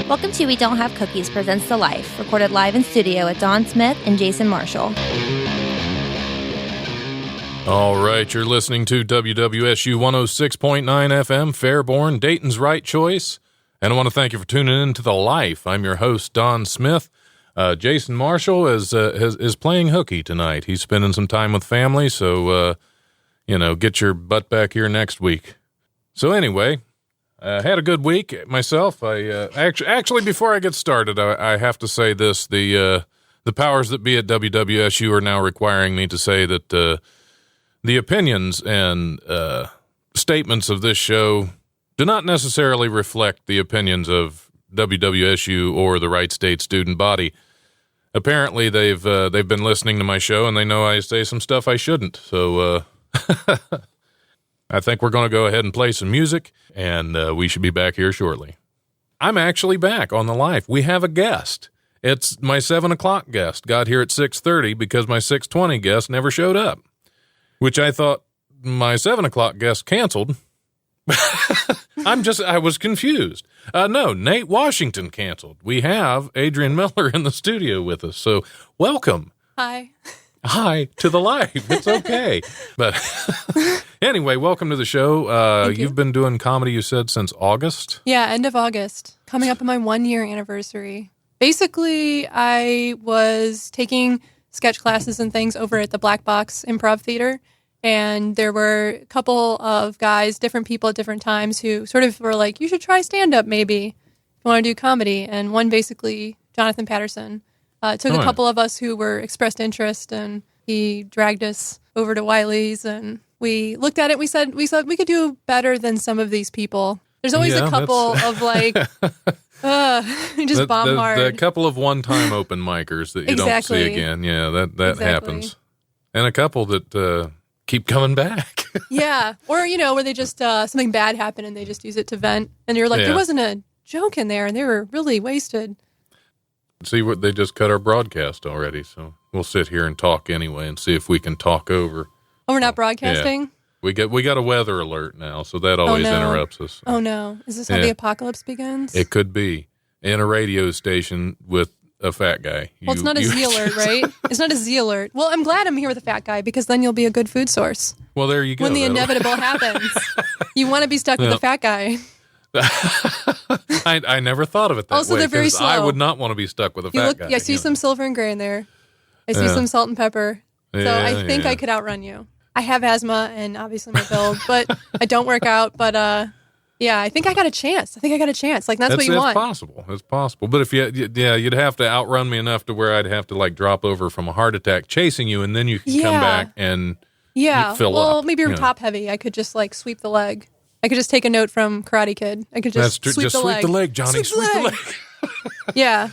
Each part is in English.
Welcome to We Don't Have Cookies Presents The Life, recorded live in studio with Don Smith and Jason Marshall. All right, you're listening to WWSU 106.9 FM, Fairborn, Dayton's right choice. And I want to thank you for tuning in to The Life. I'm your host, Don Smith. Jason Marshall is playing hooky tonight. He's spending some time with family, so, get your butt back here next week. So anyway, I had a good week myself. Actually, before I get started, I have to say this. The powers that be at WWSU are now requiring me to say that the opinions and statements of this show do not necessarily reflect the opinions of WWSU or the Wright State student body. Apparently, they've been listening to my show, and they know I say some stuff I shouldn't. So I think we're going to go ahead and play some music, and we should be back here shortly. I'm actually back on The Life. We have a guest. It's my 7 o'clock guest. Got here at 6:30 because my 6:20 guest never showed up, which I thought my 7 o'clock guest canceled. I was confused. No, Nate Washington canceled. We have Adrian Miller in the studio with us. So welcome. Hi to The Life. It's okay. But anyway, welcome to the show. You've been doing comedy, you said, since August? Yeah, end of August. Coming up on my 1-year anniversary. Basically, I was taking sketch classes and things over at the Black Box Improv Theater. And there were a couple of guys, different people at different times, who sort of were like, you should try stand-up maybe if you want to do comedy. And one basically, Jonathan Patterson, took a couple of us who were expressed interest, and he dragged us over to Wiley's, and we looked at it. We said we could do better than some of these people. There's always a couple of like, just bomb hard. The couple of one-time open micers that you don't see again. Yeah, that happens. And a couple that keep coming back. Yeah. Or, where they just, something bad happened and they just use it to vent. And you're like, there wasn't a joke in there and they were really wasted. See, what they just cut our broadcast already. So we'll sit here and talk anyway and see if we can talk over. Oh, we're not broadcasting? Yeah. We got a weather alert now, so that always interrupts us. Oh, no. Is this how the apocalypse begins? It could be. In a radio station with a fat guy. Well, it's not a Z alert, right? It's not a Z alert. Well, I'm glad I'm here with a fat guy because then you'll be a good food source. Well, there you go. When the inevitable happens, you want to be stuck with a fat guy. I never thought of it that way. Also, they're very slow. I would not want to be stuck with a fat guy. I see some silver and gray in there. I see some salt and pepper. So I think I could outrun you. I have asthma and obviously my build, but I don't work out. But yeah, I think I got a chance. Like, that's what you want. It's possible. But if you'd have to outrun me enough to where I'd have to like drop over from a heart attack chasing you, and then you can come back and fill up. Well, maybe you're top heavy. I could just like sweep the leg. I could just take a note from Karate Kid. I could just sweep the leg. Sweep the leg, Johnny. Sweep the leg. Yeah.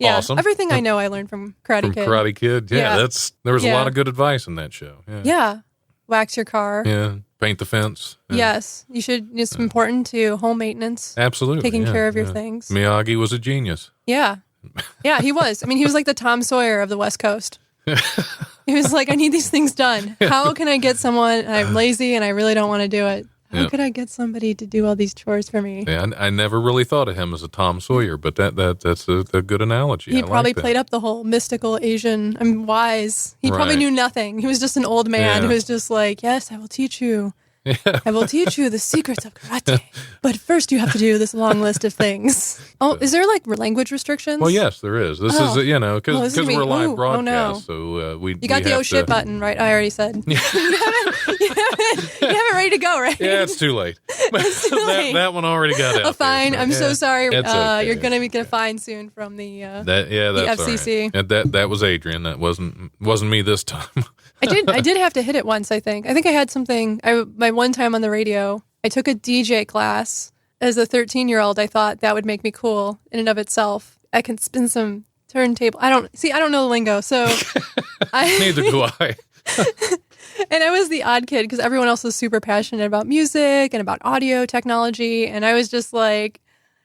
Awesome. Everything I know I learned from Karate Kid. Karate Kid. Yeah. There was a lot of good advice in that show. Yeah. Wax your car. Yeah. Paint the fence. Yeah. Yes. You should. It's important to home maintenance. Absolutely. Taking care of your things. Miyagi was a genius. Yeah. Yeah, he was. I mean, he was like the Tom Sawyer of the West Coast. He was like, I need these things done. How can I get someone, and I'm lazy and I really don't want to do it. How could I get somebody to do all these chores for me? Yeah, I never really thought of him as a Tom Sawyer, but that's a good analogy. He probably played up the whole mystical Asian. I'm wise. He probably knew nothing. He was just an old man who was just like, yes, I will teach you. I will teach you the secrets of karate. But first you have to do this long list of things. Oh, is there like language restrictions? Well, yes, there is. This is, because we're live broadcast. So you got the shit button, right? I already said. you have it ready to go, right? Yeah, it's too late. It's too late. That one already got out. A fine. There, so. I'm so sorry. Okay. You're going to get a fine soon from the that's FCC. Right. That was Adrian. That wasn't me this time. I did have to hit it once, I think. I think I had something, my one time on the radio, I took a DJ class. As a 13-year-old, I thought that would make me cool in and of itself. I can spin some turntable. I don't know the lingo, so. Neither do I. And I was the odd kid because everyone else was super passionate about music and about audio technology. And I was just like,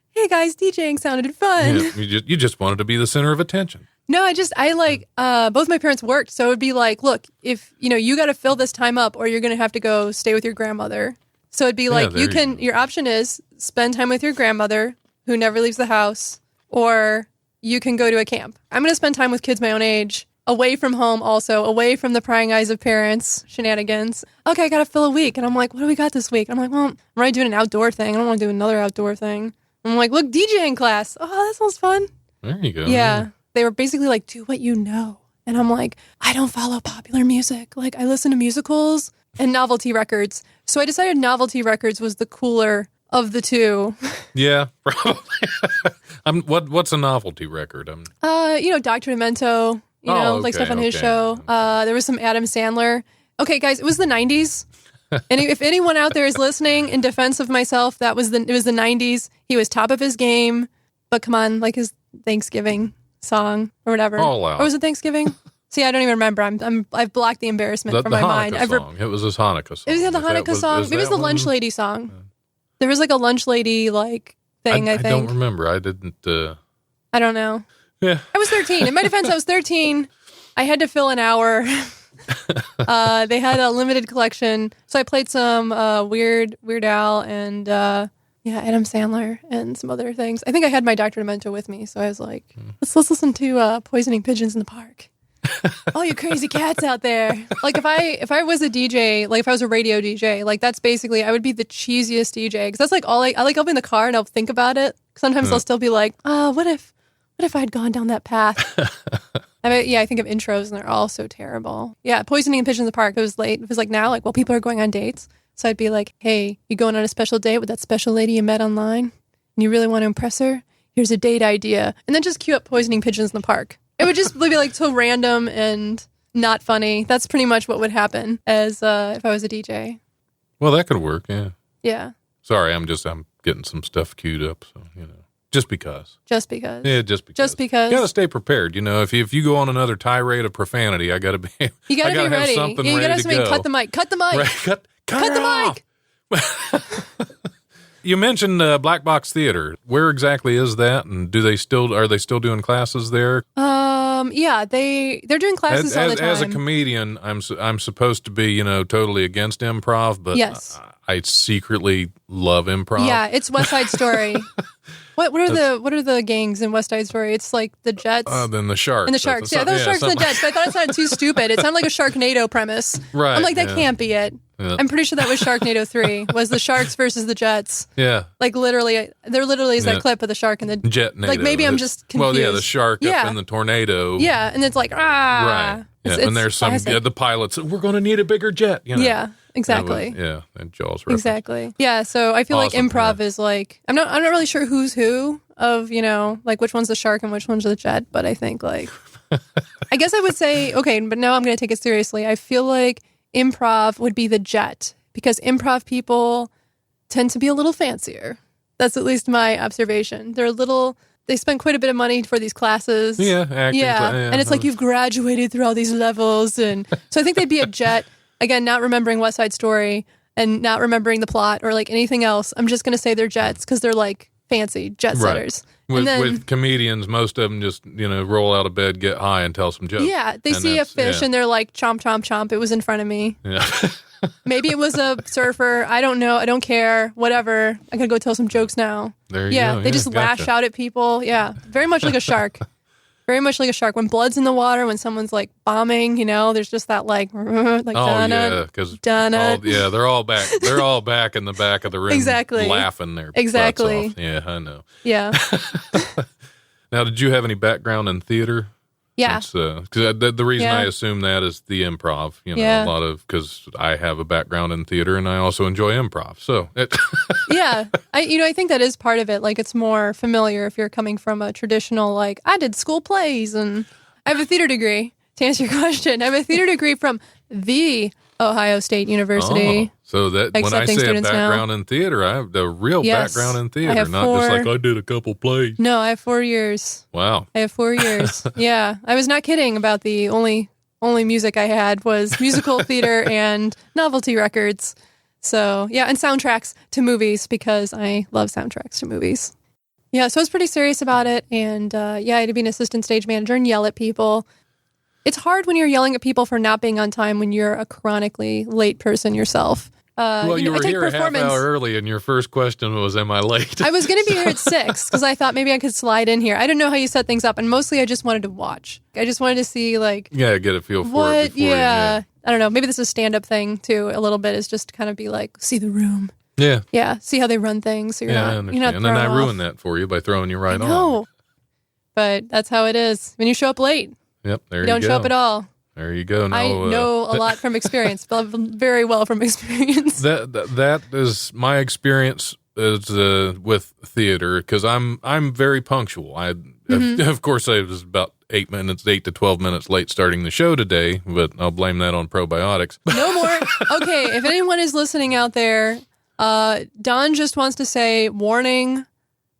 hey guys, DJing sounded fun. Yeah, you just wanted to be the center of attention. No, both my parents worked. So it would be like, look, if, you got to fill this time up or you're going to have to go stay with your grandmother. So it'd be like, your option is spend time with your grandmother who never leaves the house or you can go to a camp. I'm going to spend time with kids my own age, away from home also, away from the prying eyes of parents, shenanigans. Okay, I got to fill a week. And I'm like, what do we got this week? I'm like, well, I'm already doing an outdoor thing. I don't want to do another outdoor thing. I'm like, look, DJing class. Oh, that sounds fun. There you go. Yeah. They were basically like, do what you know. And I'm like, I don't follow popular music. Like, I listen to musicals and novelty records. So I decided novelty records was the cooler of the two. Yeah, probably. What's a novelty record? Dr. Demento, like stuff on his show. There was some Adam Sandler. Okay, guys, it was the 90s. And if anyone out there is listening in defense of myself, it was the 90s. He was top of his game. But come on, like his Thanksgiving song or whatever. All out. Or was it Thanksgiving? See, I don't even remember. I've blocked the embarrassment from my mind. Song. It was his Hanukkah song. It was the Hanukkah song. Maybe it was the lunch lady song. Yeah. There was like a lunch lady thing. I think. I don't remember. I didn't. I don't know. Yeah. I was 13. In my defense, I was 13. I had to fill an hour. They had a limited collection, so I played some Weird Al and Adam Sandler and some other things. I think I had my Dr. Demento with me, so I was like, let's listen to Poisoning Pigeons in the Park. All you crazy cats out there. Like if I was a DJ, like if I was a radio DJ, like that's basically, I would be the cheesiest DJ, because that's like all I like. I'll be in the car and I'll think about it. Sometimes I'll still be like, what if I'd gone down that path? I think of intros and they're all so terrible. Yeah, Poisoning Pigeons in the Park. It was late. It was like now, like, well, people are going on dates. So I'd be like, hey, you going on a special date with that special lady you met online and you really want to impress her? Here's a date idea. And then just cue up Poisoning Pigeons in the Park. It would just be like so random and not funny. That's pretty much what would happen as if I was a DJ. Well, that could work, yeah. Yeah. Sorry, I'm getting some stuff queued up, so, Just because. Just because. Yeah, just because. Just because. You got to stay prepared. If you go on another tirade of profanity, I got to be. You got to be ready. Something you got to have something. Cut the mic. Cut the mic. Right. Cut the mic. You mentioned Black Box Theater. Where exactly is that? And are they still doing classes there? Yeah, they're doing classes all the time. As a comedian, I'm supposed to be, totally against improv, but yes. I secretly love improv. Yeah, it's West Side Story. What are the gangs in West Side Story? It's like the Jets. Then the Sharks. And the Sharks. Yeah, those Sharks and the Jets. But I thought it sounded too stupid. It sounded like a Sharknado premise. Right. I'm like, that can't be it. Yeah. I'm pretty sure that was Sharknado 3, was the Sharks versus the Jets. Yeah. Like literally, there literally is that clip of the shark and the Jetnado. Like maybe I'm just confused. Well, yeah, the shark up in the tornado. Yeah, and it's like, Right. Yeah. And there's the pilots, we're going to need a bigger jet. Yeah, exactly. And Jaws reference. Exactly. Yeah, so I feel like improv is like, I'm not really sure who's who of, like which one's the shark and which one's the jet, but I think like, I guess I would say, okay, but now I'm going to take it seriously. I feel like improv would be the jet, because improv people tend to be a little fancier. That's at least my observation. They spend quite a bit of money for these classes. Yeah, acting. Yeah, and it's like you've graduated through all these levels. And so I think they'd be a jet. Again, not remembering West Side Story and not remembering the plot or like anything else. I'm just going to say they're jets because they're like fancy jet setters. Right. With comedians, most of them just, roll out of bed, get high, and tell some jokes. Yeah, they see a fish and they're like, chomp, chomp, chomp. It was in front of me. Yeah. Maybe it was a surfer. I don't know. I don't care. Whatever. I'm going to go tell some jokes now. There you go. They just lash out at people. Yeah. Very much like a shark. Very much like a shark. When blood's in the water, when someone's like bombing, there's just that like yeah, because they're all back. They're all back in the back of the room, exactly, laughing their exactly. butts off. Yeah, I know. Yeah. Now, did you have any background in theater? Yeah. Because the reason I assume that is the improv. A lot of, because I have a background in theater and I also enjoy improv. So yeah, I think that is part of it. Like, it's more familiar if you're coming from a traditional, like, I did school plays and I have a theater degree. To answer your question, I have a theater degree from the Ohio State University. Oh, so that when I say a background in theater, I have the real background in theater, not just like I did a couple plays. No, I have 4 years. Wow. I have 4 years. Yeah. I was not kidding about the only music I had was musical theater and novelty records. So, yeah, and soundtracks to movies, because I love soundtracks to movies. Yeah, so I was pretty serious about it, and I had to be an assistant stage manager and yell at people. It's hard when you're yelling at people for not being on time when you're a chronically late person yourself. Well, you I were take here a half hour early, and your first question was, am I late? I was going to be here at 6 because I thought maybe I could slide in here. I didn't know how you set things up, and mostly I just wanted to watch. I just wanted to see, like... Yeah, get a feel for what, it before yeah. I don't know. Maybe this is a stand-up thing, too, a little bit, is just to kind of be like, see the room. Yeah. Yeah, see how they run things. So I understand. And then I ruined that for you by throwing you right on. No. But that's how it is. When you show up late, yep, there you don't show up at all. There you go. I know a lot from experience, very well from experience. That is my experience is with theater, because I'm very punctual. Of course, I was about 8 to 12 minutes late starting the show today, but I'll blame that on probiotics. No more. Okay, if anyone is listening out there, Don just wants to say, warning,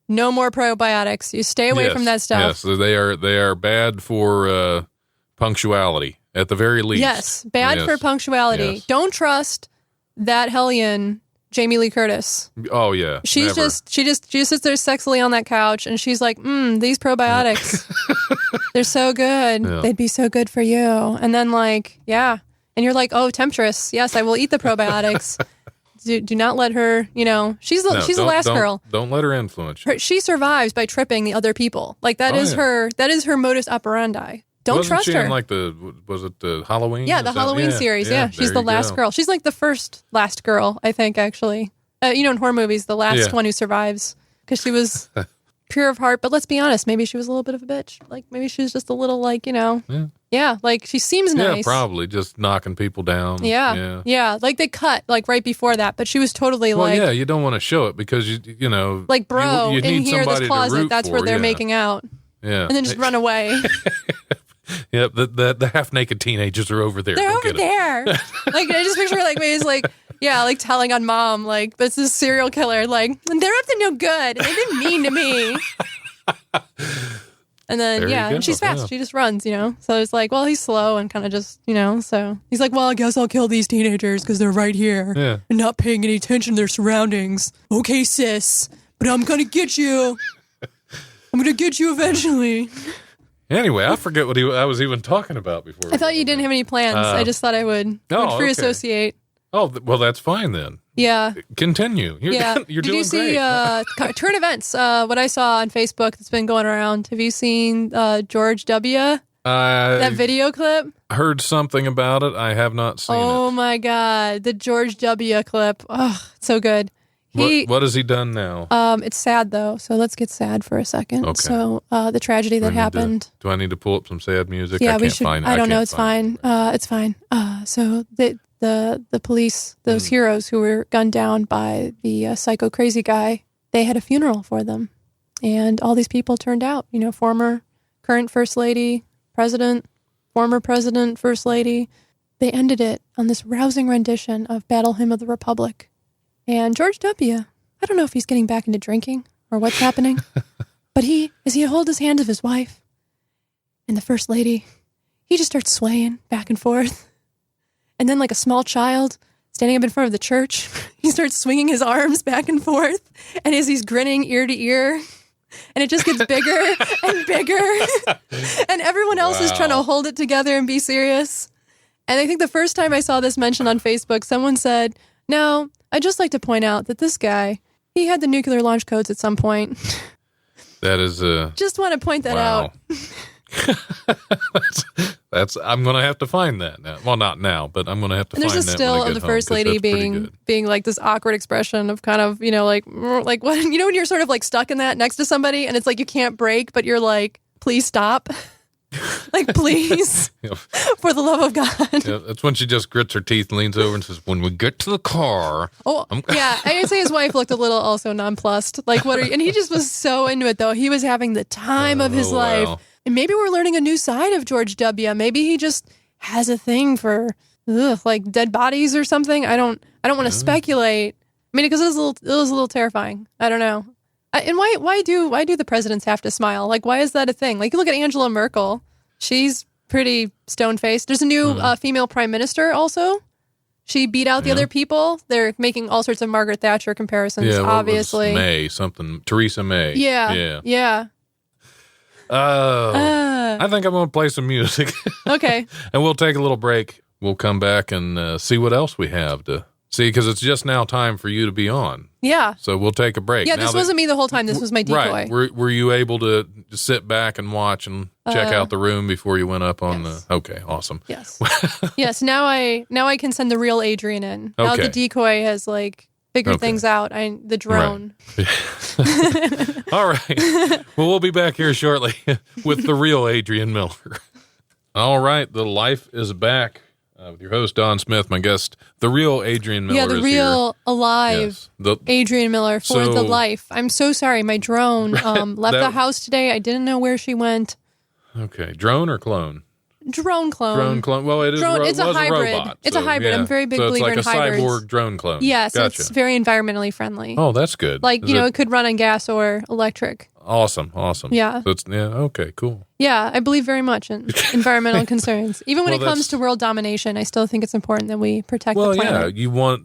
no more probiotics. You stay away from that stuff. Yes, they are bad for punctuality, at the very least. Yes, bad for punctuality. Yes. Don't trust that hellion, Jamie Lee Curtis. Oh yeah, she just sits there sexily on that couch, and she's like, these probiotics, they're so good. Yeah. They'd be so good for you. And then and you're like, oh, temptress. Yes, I will eat the probiotics. Do not let her, she's the last girl. Don't let her influence you. She survives by tripping the other people. Like that is her modus operandi. Don't trust her. Wasn't she in was it the Halloween? Yeah, the Halloween series. Yeah, she's the last girl. She's like the first last girl, I think, actually. In horror movies, the last one who survives, because she was pure of heart. But let's be honest, maybe she was a little bit of a bitch. Like maybe she was just a little like she seems nice. Yeah, probably just knocking people down. Yeah. Like they cut right before that, but she was totally you don't want to show it because you know like bro you in need here this closet. That's where they're yeah. making out. Yeah, and then just run away. Yep, the half naked teenagers are over there. They're over there. Like I just picture maybe it's like telling on mom but it's this serial killer they're up to no good. They've been mean to me. And then and she's fast. Yeah. She just runs, So it's like, well, he's slow and kind of just, So he's like, well, I guess I'll kill these teenagers because they're right here and not paying any attention to their surroundings. Okay, sis, but I'm gonna get you. I'm gonna get you eventually. Anyway, I forget what I was even talking about before. I thought you didn't have any plans. I just thought I would free associate. Oh, well, that's fine then. Yeah. Continue. You're doing great. Did you see current events? What I saw on Facebook that's been going around. Have you seen George W.? That video clip? Heard something about it. I have not seen it. Oh, my God. The George W. clip. Oh, so good. What has he done now? It's sad, though, so let's get sad for a second. Okay. So the tragedy that happened. Do I need to pull up some sad music? Yeah, we should. I don't know. It's fine. It's fine. So the police, those heroes who were gunned down by the psycho crazy guy, they had a funeral for them. And all these people turned out, current first lady, president, former president, first lady. They ended it on this rousing rendition of Battle Hymn of the Republic. And George W., I don't know if he's getting back into drinking or what's happening, but as he holds his hand of his wife and the first lady, he just starts swaying back and forth. And then like a small child standing up in front of the church, he starts swinging his arms back and forth. And as he's grinning ear to ear, and it just gets bigger and bigger. And everyone else is trying to hold it together and be serious. And I think the first time I saw this mentioned on Facebook, someone said, "Now, I'd just like to point out that this guy, he had the nuclear launch codes at some point." That is just want to point that out. that's I'm going to have to find that now. Well, not now, but I'm going to have to find that. There's a still of the first lady being like this awkward expression of kind of, like what, when you're sort of like stuck in that next to somebody and it's like you can't break, but you're like, please stop. Like, please, for the love of God. Yeah, that's when she just grits her teeth and leans over and says, "When we get to the car." Oh, yeah. I'd say his wife looked a little also nonplussed. Like, what are you? And he just was so into it, though. He was having the time of his life. And maybe we're learning a new side of George W. Maybe he just has a thing for like dead bodies or something. I don't want to speculate. I mean, because it was a little terrifying. I don't know. And why do the presidents have to smile? Like, why is that a thing? Like, you look at Angela Merkel. She's pretty stone-faced. There's a new female prime minister also. She beat out the other people. They're making all sorts of Margaret Thatcher comparisons, obviously. Theresa May. Yeah. I think I'm going to play some music. Okay. And we'll take a little break. We'll come back and see what else we have to See, because it's just now time for you to be on. Yeah. So we'll take a break. Yeah, this wasn't me the whole time. This was my decoy. Right. Were you able to sit back and watch and check out the room before you went up on the... Okay, awesome. Yes. Yes, now I can send the real Adrian in. Now Okay. the decoy has, like, figured things out. The drone. Right. All right. Well, we'll be back here shortly with the real Adrian Miller. All right. The Life is back. With your host, Don Smith, my guest, the real Adrian Miller. Yeah, the real, alive Adrian Miller for the life. I'm so sorry. My drone left the house today. I didn't know where she went. Okay. Drone or clone? Drone clone. Drone clone. Well, it is it's a hybrid. Robot, it's a hybrid. Yeah. I'm a very big believer in hybrids. It's like a cyborg drone clone. Yeah, so Gotcha. it's very environmentally friendly. Oh, that's good. Like, it could run on gas or electric. Awesome. Yeah. So okay, cool. Yeah, I believe very much in environmental concerns. Even when it comes to world domination, I still think it's important that we protect the planet. Yeah,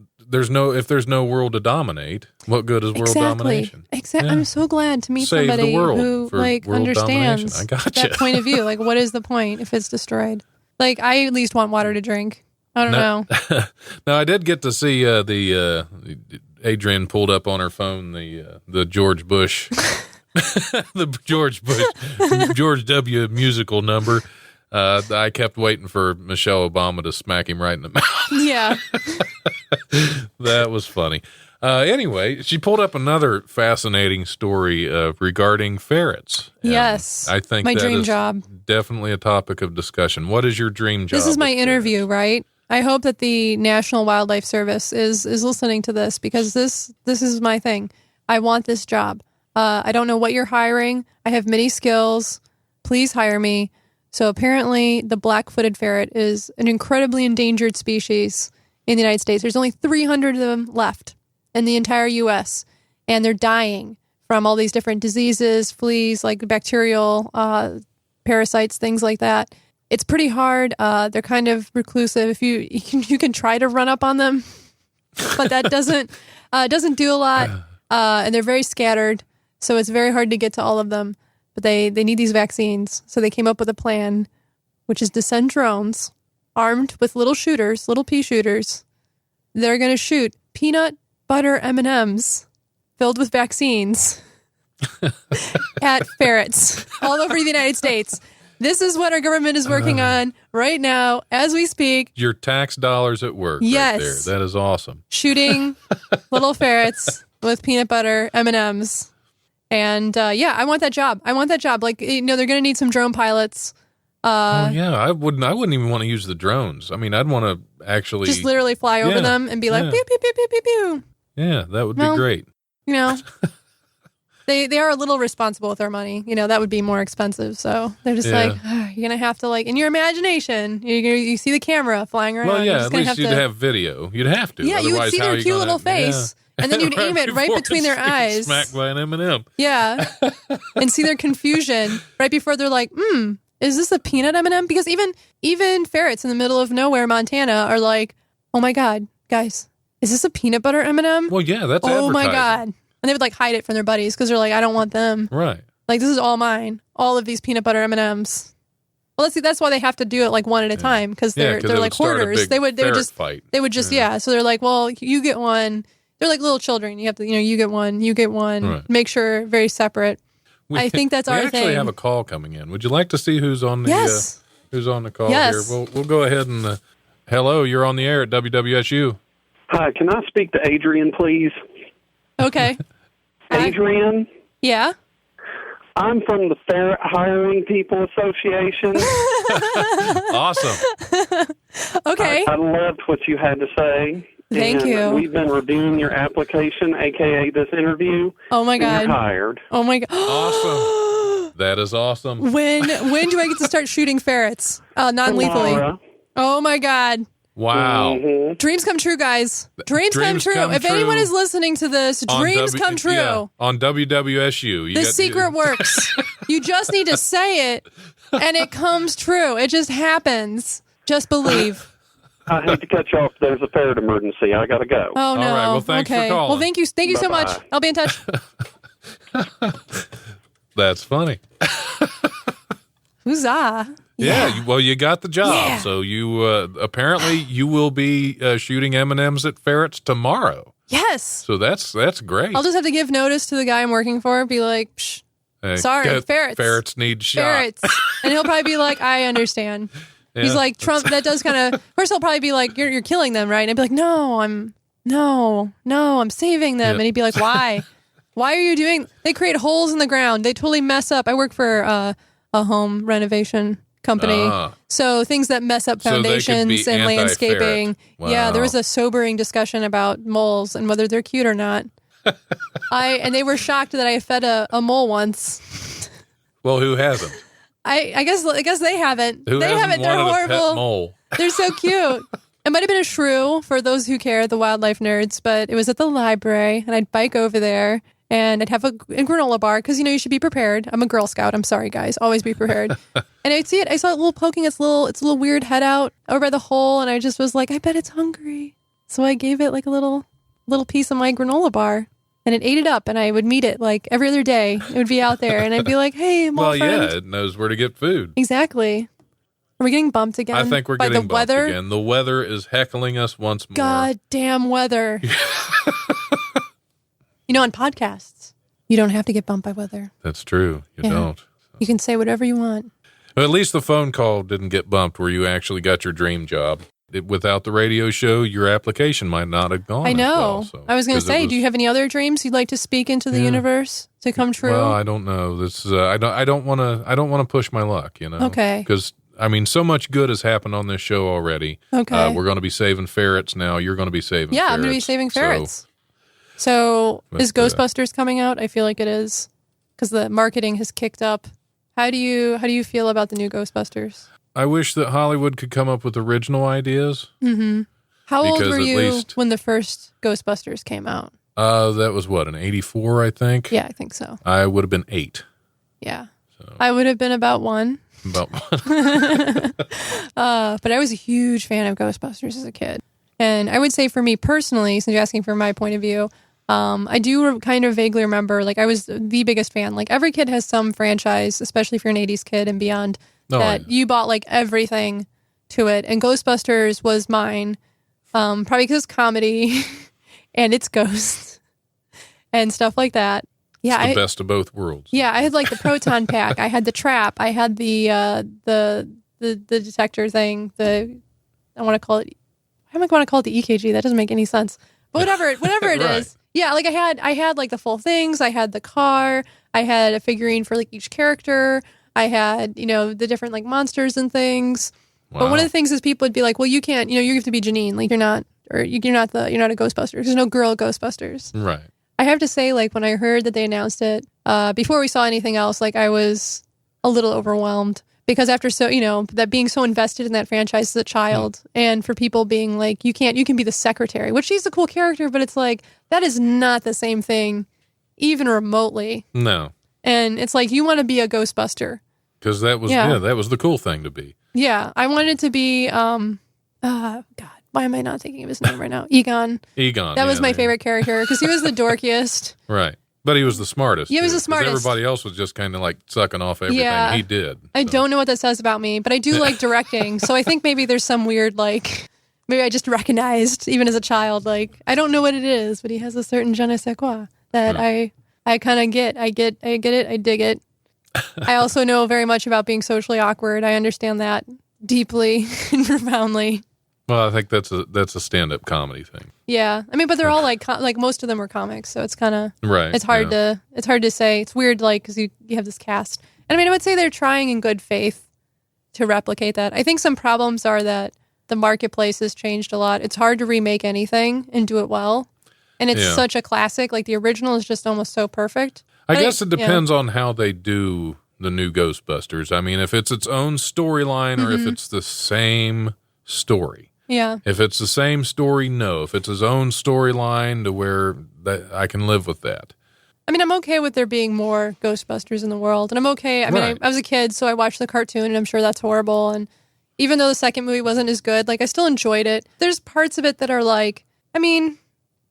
if there's no world to dominate, what good is world domination? Exactly. Yeah. I'm so glad to meet Save somebody who domination. understands I gotcha. that point of view. Like, what is the point if it's destroyed? Like, I at least want water to drink. I don't know. Now, I did get to see the Adrian pulled up on her phone the George Bush, the George W. musical number. I kept waiting for Michelle Obama to smack him right in the mouth. Yeah. That was funny. Anyway, she pulled up another fascinating story regarding ferrets. Yes. I think my that dream is job. Definitely a topic of discussion. What is your dream job? This is my interview, right? I hope that the National Wildlife Service is listening to this, because this is my thing. I want this job. I don't know what you're hiring. I have many skills. Please hire me. So apparently the black-footed ferret is an incredibly endangered species in the United States. There's only 300 of them left in the entire U.S., and they're dying from all these different diseases, fleas, like bacterial parasites, things like that. It's pretty hard. They're kind of reclusive. If you can try to run up on them, but that doesn't do a lot. And they're very scattered, so it's very hard to get to all of them. But they need these vaccines, so they came up with a plan, which is to send drones armed with little pea shooters. They're going to shoot peanut butter M&Ms filled with vaccines at ferrets all over the United States. This is what our government is working on right now as we speak. Your tax dollars at work. Yes. Right there. That is awesome. Shooting little ferrets with peanut butter M&Ms. And I want that job. Like, they're going to need some drone pilots. I wouldn't even want to use the drones. I mean, I'd want to actually just literally fly over them and be like, pew, pew, pew, pew, pew, pew. Yeah, that would be great. They are a little responsible with their money. That would be more expensive. So they're just like, you're going to have to, like, in your imagination, you see the camera flying around. Well, yeah, at least you'd have video. You'd have to. Yeah, you would see their cute little face. Yeah. And then you'd aim it right between their eyes. Smacked by an M&M. Yeah. And see their confusion right before they're like, is this a peanut M&M? Because even ferrets in the middle of nowhere, Montana, are like, oh my God, guys, is this a peanut butter M&M? Well, yeah, that's oh my advertising. God. And they would, like, hide it from their buddies because they're like, I don't want them. Right. Like, this is all mine. All of these peanut butter M&Ms. Well, let's see. That's why they have to do it, like, one at a time, because they're like hoarders. They would just fight. They would just So they're like, well, you get one. They're like little children. You have to, you get one. You get one. Right. Make sure very separate. I think that's our thing. We actually have a call coming in. Would you like to see who's on the who's on the call here? We'll go ahead and hello. You're on the air at WWSU. Hi. Can I speak to Adrian, please? Okay. Adrian. Yeah. I'm from the Ferret Hiring People Association. Awesome. Okay. I loved what you had to say. Thank you. We've been reviewing your application, a.k.a. this interview. Oh, my God. You're hired. Oh, my God. Awesome. That is awesome. When do I get to start shooting ferrets non-lethally? Tomorrow. Oh, my God. Wow. Mm-hmm. Dreams come true, guys. Dreams come true. If anyone is listening to this, dreams come true. Yeah, on WWSU. The secret works. You just need to say it, and it comes true. It just happens. Just believe. I hate to cut you off. There's a ferret emergency. I got to go. Oh, no. All right. Well, thanks for calling. Well, thank you. Thank you so much. I'll be in touch. That's funny. Huzzah. Yeah. Well, you got the job. Yeah. So you apparently you will be shooting M&Ms at Ferrets tomorrow. Yes. So that's great. I'll just have to give notice to the guy I'm working for. Be like, psh, Hey, sorry, ferrets. Ferrets need shot. Ferrets. And he'll probably be like, I understand. Yeah. He's like, Trump, that does kind of, first he'll probably be like, you're killing them, right? And I'd be like, no, I'm saving them. Yep. And he'd be like, why? Why are you doing, they create holes in the ground. They totally mess up. I work for a home renovation company. So things that mess up So they could foundations be and landscaping. anti-ferret. Yeah, there Wow. was a sobering discussion about moles and whether they're cute or not. And they were shocked that I fed a mole once. Well, who hasn't? I guess they haven't. Who They hasn't haven't. They're wanted a pet horrible. mole? They're so cute. It might have been a shrew for those who care, the wildlife nerds, but it was at the library, and I'd bike over there, and I'd have a granola bar because you should be prepared. I'm a Girl Scout. I'm sorry, guys. Always be prepared. And I'd see it. I saw it little poking its little weird head out over by the hole, and I just was like, I bet it's hungry. So I gave it like a little piece of my granola bar. And it ate it up, and I would meet it like every other day. It would be out there, and I'd be like, "Hey, mole Well, friend." yeah, it knows where to get food. Exactly. Are we getting bumped again? I think we're by getting the bumped weather? again. The weather is heckling us once more. Goddamn weather. On podcasts, you don't have to get bumped by weather. That's true. You Yeah. don't. You can say whatever you want. Well, at least the phone call didn't get bumped where you actually got your dream job. Without the radio show, your application might not have gone. I as know. well, so- I was going to 'cause it say, was- do you have any other dreams you'd like to speak into the universe to come true? Well, I don't know. This I don't want to push my luck. Okay. Because so much good has happened on this show already. Okay. We're going to be saving ferrets now. You're going to be saving. Yeah, ferrets. I'm going to be saving So, ferrets. So is But, Ghostbusters coming out? I feel like it is because the marketing has kicked up. How do you feel about the new Ghostbusters? I wish that Hollywood could come up with original ideas. Mm-hmm. How old Because were at you least- when the first Ghostbusters came out? That was what, in '84, I think. Yeah, I think so. I would have been 8. Yeah, I would have been about 1. About But I was a huge fan of Ghostbusters as a kid. And I would say for me personally, since you're asking for my point of view, I do kind of vaguely remember, like, I was the biggest fan. Like, every kid has some franchise, especially if you're an 80s kid and beyond, that you bought, like, everything to it. And Ghostbusters was mine, probably because it's comedy and it's ghosts and stuff like that. Yeah, it's the best of both worlds. Yeah, I had, like, the proton pack. I had the trap. I had the detector thing. I want to call it... How am I going to call it the EKG? That doesn't make any sense. But whatever it Right. is. Yeah, like I had like the full things. I had the car. I had a figurine for like each character. I had, the different like monsters and things. Wow. But one of the things is people would be like, well, you can't, you have to be Janine. Like you're not a Ghostbusters. There's no girl Ghostbusters. Right. I have to say, like, when I heard that they announced it, before we saw anything else, like, I was a little overwhelmed because after that being so invested in that franchise as a child and for people being like, you can be the secretary, which she's a cool character, but it's like, that is not the same thing, even remotely. No. And it's like, you want to be a Ghostbuster. Because that was the cool thing to be. Yeah. I wanted to be, God, why am I not thinking of his name right now? Egon. That was my favorite character because he was the dorkiest. Right. But he was the smartest. He was too, the smartest. 'cause everybody else was just kind of like sucking off everything he did. I don't know what that says about me, but I do like directing. So I think maybe there's some weird, like, maybe I just recognized, even as a child, like, I don't know what it is, but he has a certain je ne sais quoi that I kind of get. I get it. I dig it. I also know very much about being socially awkward. I understand that deeply and profoundly. Well, I think that's a stand-up comedy thing. Yeah, I mean, but they're all like most of them are comics, so it's kind of right. It's hard to say. It's weird, like because you have this cast, and I mean, I would say they're trying in good faith to replicate that. I think some problems are that the marketplace has changed a lot. It's hard to remake anything and do it well, and it's such a classic. Like the original is just almost so perfect. I guess it depends on how they do the new Ghostbusters. I mean, if it's its own storyline or if it's the same story. Yeah. If it's the same story, no. If it's his own storyline to where I can live with that. I mean, I'm okay with there being more Ghostbusters in the world. And I'm okay. I mean, I was a kid, so I watched the cartoon, and I'm sure that's horrible. And even though the second movie wasn't as good, like, I still enjoyed it. There's parts of it that are like, I mean,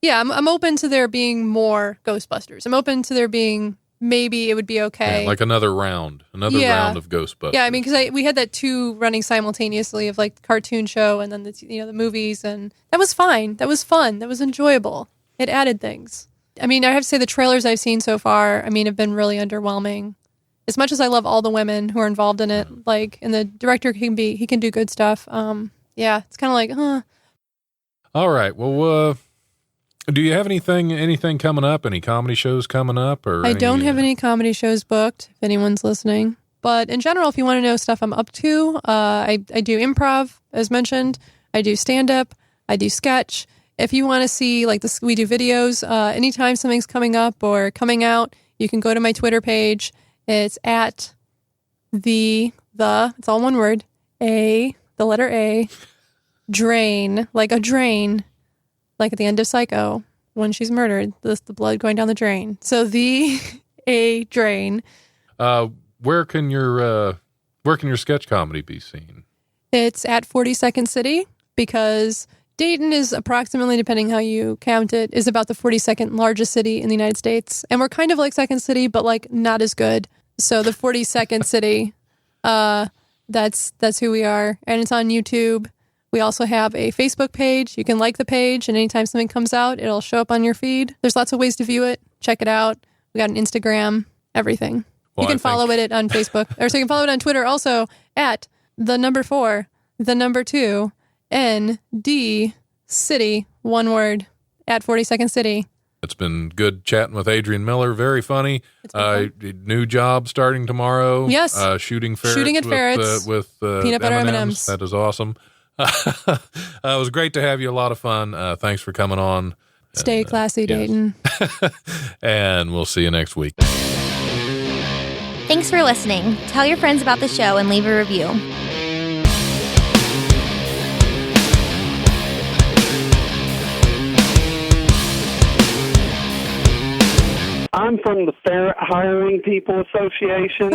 yeah, I'm open to there being more Ghostbusters. I'm open to there being maybe it would be okay. Yeah, like another round of Ghostbusters. Yeah, I mean, because we had that 2 running simultaneously of like the cartoon show and then the movies, and that was fine. That was fun. That was enjoyable. It added things. I mean, I have to say the trailers I've seen so far, I mean, have been really underwhelming. As much as I love all the women who are involved in it, like, and the director he can do good stuff. Yeah, it's kind of like, huh. All right. Well, do you have anything coming up? Any comedy shows coming up? Or I don't have any comedy shows booked, if anyone's listening. But in general, if you want to know stuff I'm up to, I do improv, as mentioned. I do stand-up. I do sketch. If you want to see, like, this, we do videos. Anytime something's coming up or coming out, you can go to my Twitter page. It's at it's all one word, the letter A, drain, like a drain, like at the end of Psycho, when she's murdered, the blood going down the drain. So a drain. Where can your sketch comedy be seen? It's at 42nd City, because Dayton is approximately, depending how you count it, is about the 42nd largest city in the United States. And we're kind of like Second City, but like not as good. So the 42nd City, that's who we are. And it's on YouTube. We also have a Facebook page. You can like the page, and anytime something comes out, it'll show up on your feed. There's lots of ways to view it. Check it out. We got an Instagram, everything. Well, you can follow it on Facebook, or so you can follow it on Twitter also at 4, 2, ND City, one word, at 42nd City. It's been good chatting with Adrian Miller. Very funny. New job starting tomorrow. Yes. Shooting At ferrets with peanut butter M&Ms. That is awesome. It was great to have you. A lot of fun. Thanks for coming on. Stay classy, Dayton. And we'll see you next week. Thanks for listening. Tell your friends about the show and leave a review. I'm from the Ferret Hiring People Association.